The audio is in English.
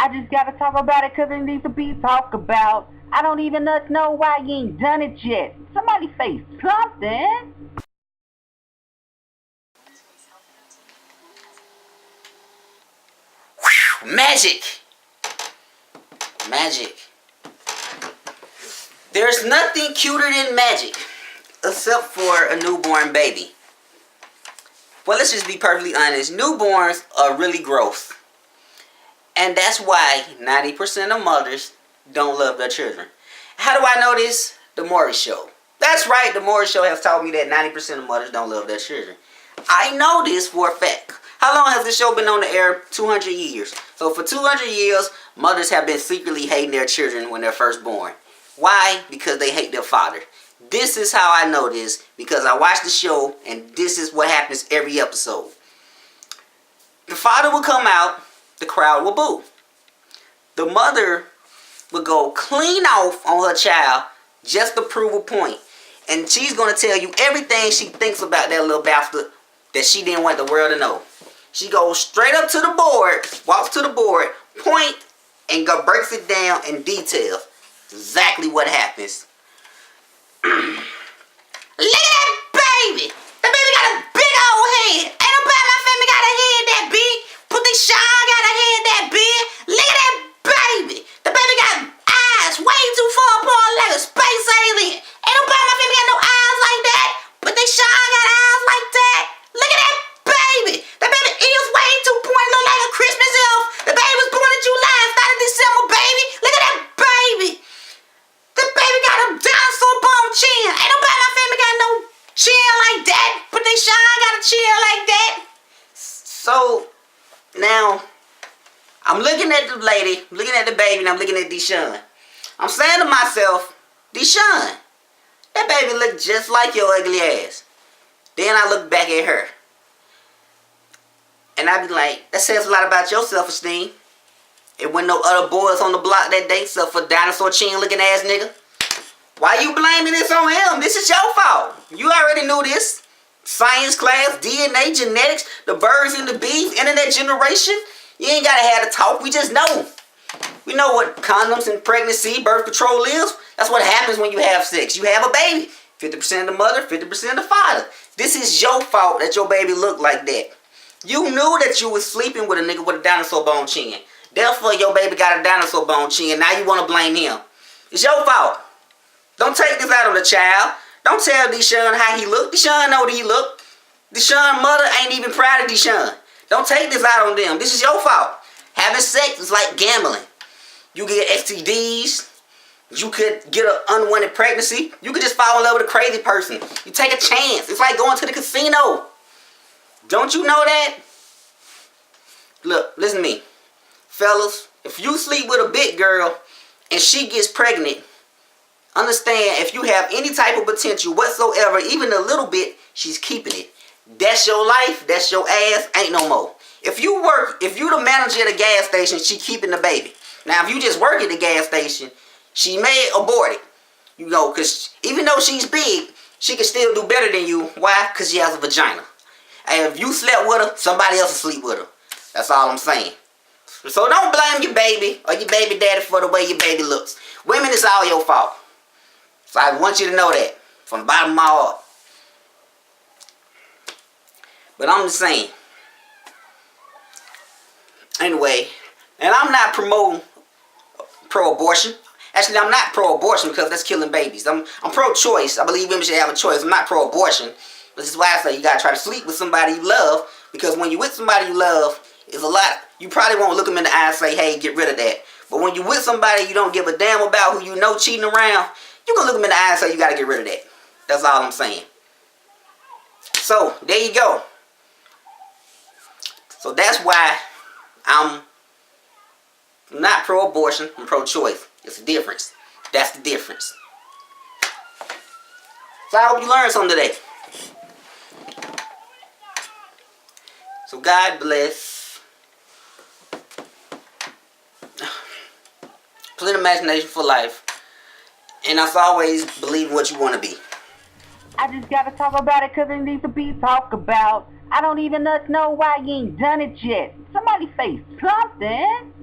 I just gotta talk about it 'cause it needs to be talked about. I don't even know why you ain't done it yet. Somebody say something. Magic. Magic. There's nothing cuter than magic, except for a newborn baby. Well, let's just be perfectly honest. Newborns are really gross. And that's why 90% of mothers don't love their children. How do I know this? The Maury Show. That's right, the Maury Show has taught me that 90% of mothers don't love their children. I know this for a fact. How long has this show been on the air? 200 years. So for 200 years, mothers have been secretly hating their children when they're first born. Why? Because they hate their father. This is how I know this, because I watch the show and this is what happens every episode. The father will come out, the crowd will boo. The mother will go clean off on her child just to prove a point. And she's going to tell you everything she thinks about that little bastard that she didn't want the world to know. She goes straight up to the board, walks to the board, point, and breaks it down in detail. Exactly what happens. Look at that baby! The baby got a big old head. Ain't nobody in my family got a head that big. Put this Sean got a head that big. Look at that baby! The baby got eyes way too far apart like a space alien. Ain't nobody in my family got no eyes like that. But this Sean got eyes like that. Look at that baby! The baby ears way too pointed, look like a Christmas elf. The baby was born in July, not in December, baby. Look at that baby! The baby got a dinosaur bone chin. Ain't nobody in my family got no chin like that. But they Sean got a chin like that. So, now, I'm looking at the lady, looking at the baby, and I'm looking at Deshaun. I'm saying to myself, Deshaun, that baby look just like your ugly ass. Then I look back at her. And I be like, that says a lot about your self-esteem. It wasn't no other boys on the block that day except for dinosaur chin looking ass nigga. Why you blaming this on him? This is your fault. You already knew this. Science class, DNA, genetics, the birds and the bees, internet generation. You ain't gotta have to talk. We just know. We know what condoms and pregnancy, birth control is. That's what happens when you have sex. You have a baby. 50% the mother, 50% the father. This is your fault that your baby looked like that. You knew that you was sleeping with a nigga with a dinosaur bone chin. Therefore, your baby got a dinosaur bone chin. Now you want to blame him. It's your fault. Don't take this out on the child. Don't tell Deshaun how he look. Deshaun know that he look. Deshaun's mother ain't even proud of Deshaun. Don't take this out on them. This is your fault. Having sex is like gambling. You get STDs. You could get an unwanted pregnancy. You could just fall in love with a crazy person. You take a chance. It's like going to the casino. Don't you know that? Look, listen to me. Fellas, if you sleep with a big girl and she gets pregnant, understand if you have any type of potential whatsoever, even a little bit, she's keeping it. That's your life, that's your ass, ain't no more. If you the manager at a gas station, she keeping the baby. Now, if you just work at the gas station, she may abort it. You know, because even though she's big, she can still do better than you. Why? Because she has a vagina. And if you slept with her, somebody else will sleep with her. That's all I'm saying. So don't blame your baby or your baby daddy for the way your baby looks. Women, it's all your fault. So I want you to know that from the bottom of my heart. But I'm just saying. Anyway, and I'm not promoting pro-abortion. Actually, I'm not pro-abortion because that's killing babies. I'm pro-choice. I believe women should have a choice. I'm not pro-abortion. This is why I say you gotta try to sleep with somebody you love, because when you're with somebody you love, it's a lot. You probably won't look them in the eye and say, hey, get rid of that. But when you're with somebody you don't give a damn about, who you know cheating around, you can look them in the eye and say you gotta get rid of that. That's all I'm saying. So, there you go. So that's why I'm not pro-abortion, I'm pro-choice. It's a difference. That's the difference. So I hope you learned something today. So God bless. Plenty of imagination for life. And as always, believe in what you want to be. I just gotta talk about it 'cause it needs to be talked about. I don't even know why you ain't done it yet. Somebody say something.